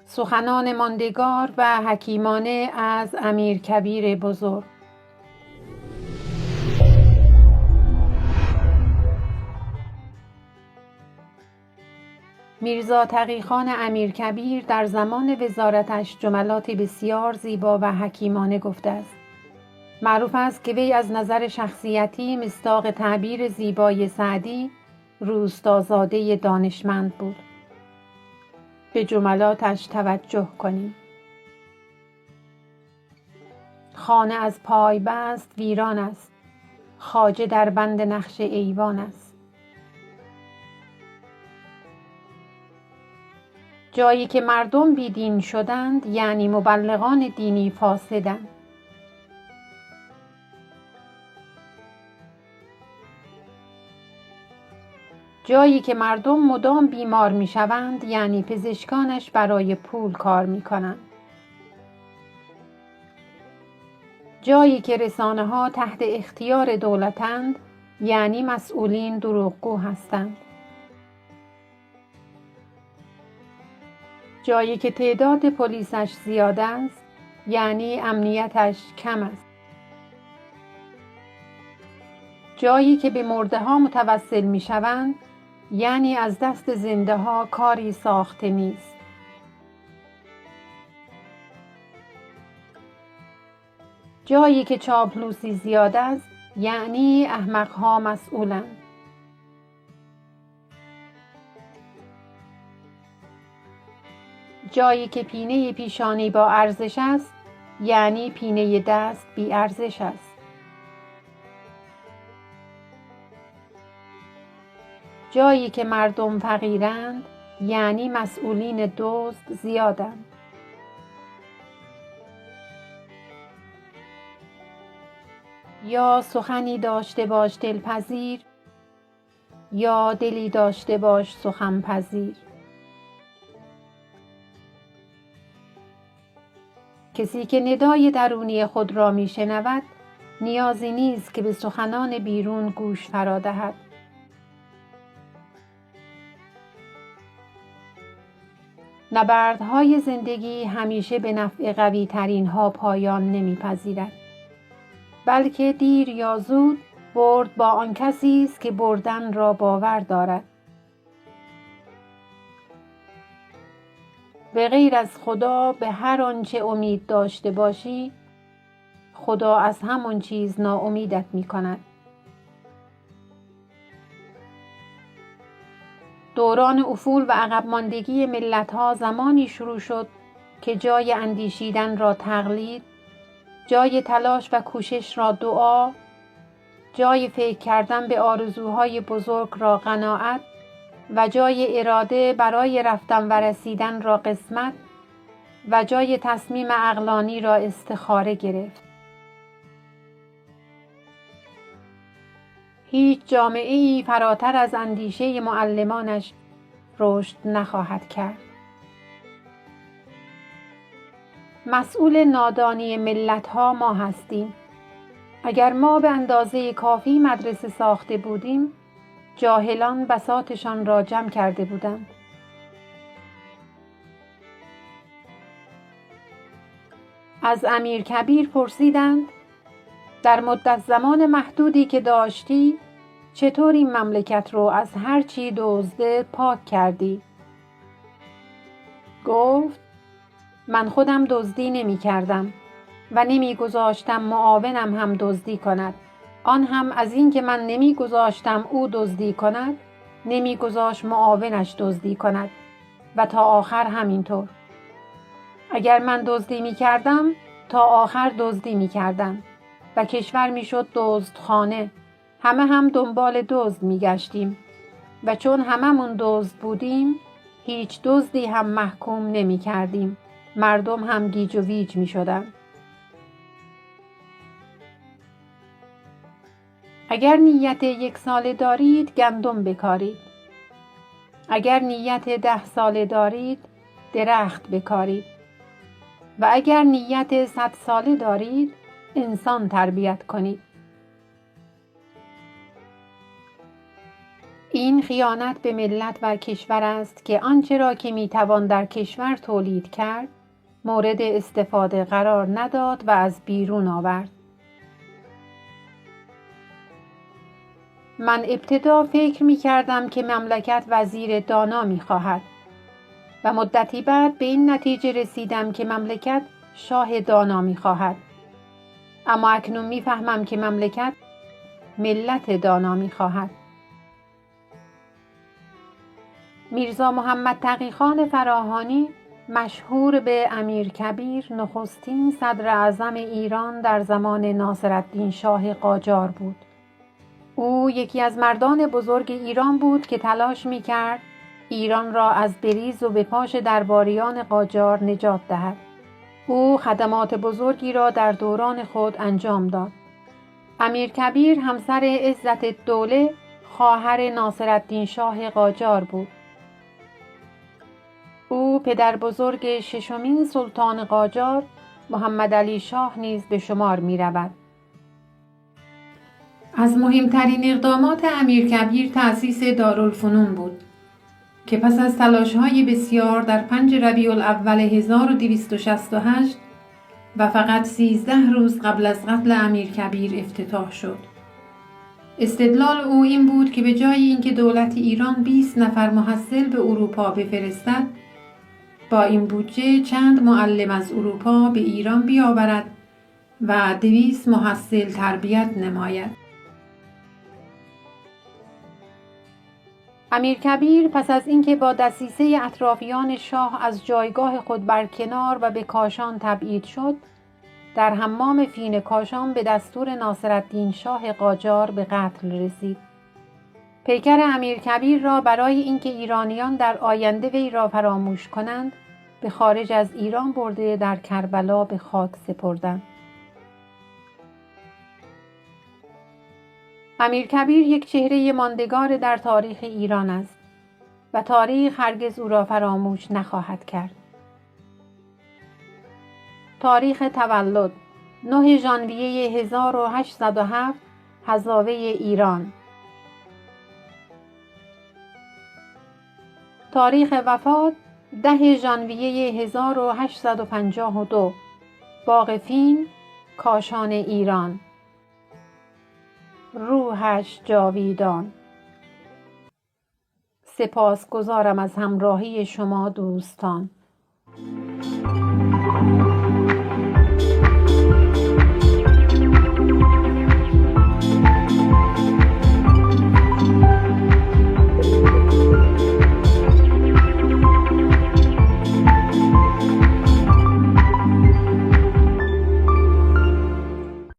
سخنان ماندگار و حکیمانه از امیرکبیر بزرگ. میرزا تقی‌خان امیرکبیر در زمان وزارتش جملاتی بسیار زیبا و حکیمانه گفته است. معروف است که وی از نظر شخصیتی مصداق تعبیر زیبای سعدی روستازاده دانشمند بود. به جملاتش توجه کنیم. خانه از پای بست ویران است، خواجه در بند نقش ایوان است. جایی که مردم بیدین شدند یعنی مبلغان دینی فاسدند. جایی که مردم مدام بیمار می شوند یعنی پزشکانش برای پول کار می کنند. جایی که رسانه ها تحت اختیار دولتند یعنی مسئولین دروغگو هستند. جایی که تعداد پلیسش زیاد است یعنی امنیتش کم است. جایی که به مرده ها متوسل می شوند یعنی از دست زنده ها کاری ساخته نیست. جایی که چاپلوسی زیاد است یعنی احمق ها مسئولند. جایی که پینه پیشانی با ارزش است یعنی پینه دست بی ارزش است. جایی که مردم فقیرند یعنی مسئولین دزد زیادند. یا سخنی داشته باش دلپذیر، یا دلی داشته باش سخن پذیر. کسی که ندای درونی خود را می شنود نیازی نیست که به سخنان بیرون گوش فرا دهد. نبردهای زندگی همیشه به نفع قوی ترین ها پایان نمی پذیرد، بلکه دیر یا زود برد با آن کسی است که بردن را باور دارد. به غیر از خدا به هر آنچه امید داشته باشی خدا از همان چیز ناامیدت می کند. دوران افول و عقب ماندگی ملت‌ها زمانی شروع شد که جای اندیشیدن را تقلید، جای تلاش و کوشش را دعا، جای فکر کردن به آرزوهای بزرگ را قناعت و جای اراده برای رفتن و رسیدن را قسمت و جای تصمیم عقلانی را استخاره گرفت. هیچ جامعه‌ای فراتر از اندیشه معلمانش رشد نخواهد کرد. مسئول نادانی ملت‌ها ما هستیم. اگر ما به اندازه کافی مدرسه ساخته بودیم، جاهلان بساطشان را جمع کرده بودند. از امیرکبیر پرسیدند در مدت زمان محدودی که داشتی چطور این مملکت رو از هر چی دزده پاک کردی؟ گفت من خودم دزدی نمی کردم و نمی گذاشتم معاونم هم دزدی کند. آن هم از این که من نمی گذاشتم او دزدی کند نمی گذاشت معاونش دزدی کند و تا آخر همینطور. اگر من دزدی می کردم تا آخر دزدی می کردم و کشور می شد دزدخانه. همه هم دنبال دزد می گشتیم و چون هممون دزد بودیم هیچ دزدی هم محکوم نمی کردیم. مردم هم گیج و ویج می شدن. اگر نیت 1 ساله دارید گندم بکارید. اگر نیت 10 ساله دارید درخت بکارید. و اگر نیت 100 ساله دارید انسان تربیت کنید. این خیانت به ملت و کشور است که آنچه را که میتوان در کشور تولید کرد مورد استفاده قرار نداد و از بیرون آورد. من ابتدا فکر می‌کردم که مملکت وزیر دانا می‌خواهد و مدتی بعد به این نتیجه رسیدم که مملکت شاه دانا می‌خواهد. اما اکنون می‌فهمم که مملکت ملت دانا می‌خواهد. میرزا محمد تقی خان فراهانی مشهور به امیرکبیر نخستین صدر اعظم ایران در زمان ناصرالدین شاه قاجار بود. او یکی از مردان بزرگ ایران بود که تلاش می‌کرد ایران را از بریز و به پاش درباریان قاجار نجات دهد. او خدمات بزرگی را در دوران خود انجام داد. امیرکبیر همسر عزت الدوله خواهر ناصرالدین شاه قاجار بود. او پدر بزرگ ششمین سلطان قاجار محمد علی شاه نیز به شمار می رود. از مهمترین اقدامات امیرکبیر تأسیس دارالفنون بود که پس از تلاش‌های بسیار در 5 ربیع الاول 1268 و فقط 13 روز قبل از قتل امیرکبیر افتتاح شد. استدلال او این بود که به جای اینکه دولت ایران 20 نفر محصل به اروپا بفرستد، با این بودجه چند معلم از اروپا به ایران بیاورد و 200 محصل تربیت نماید. امیرکبیر پس از اینکه با دسیسه اطرافیان شاه از جایگاه خود برکنار و به کاشان تبعید شد، در حمام فین کاشان به دستور ناصرالدین شاه قاجار به قتل رسید. پیکر امیرکبیر را برای اینکه ایرانیان در آینده وی را فراموش کنند به خارج از ایران برده در کربلا به خاک سپردند. امیرکبیر یک چهره ماندگار در تاریخ ایران است و تاریخ هرگز او را فراموش نخواهد کرد. تاریخ تولد 9 ژانویه 1807 حضاوی ایران. تاریخ وفات 10 ژانویه 1852 باغ فین، کاشان ایران. روحش جاویدان. سپاسگزارم از همراهی شما دوستان.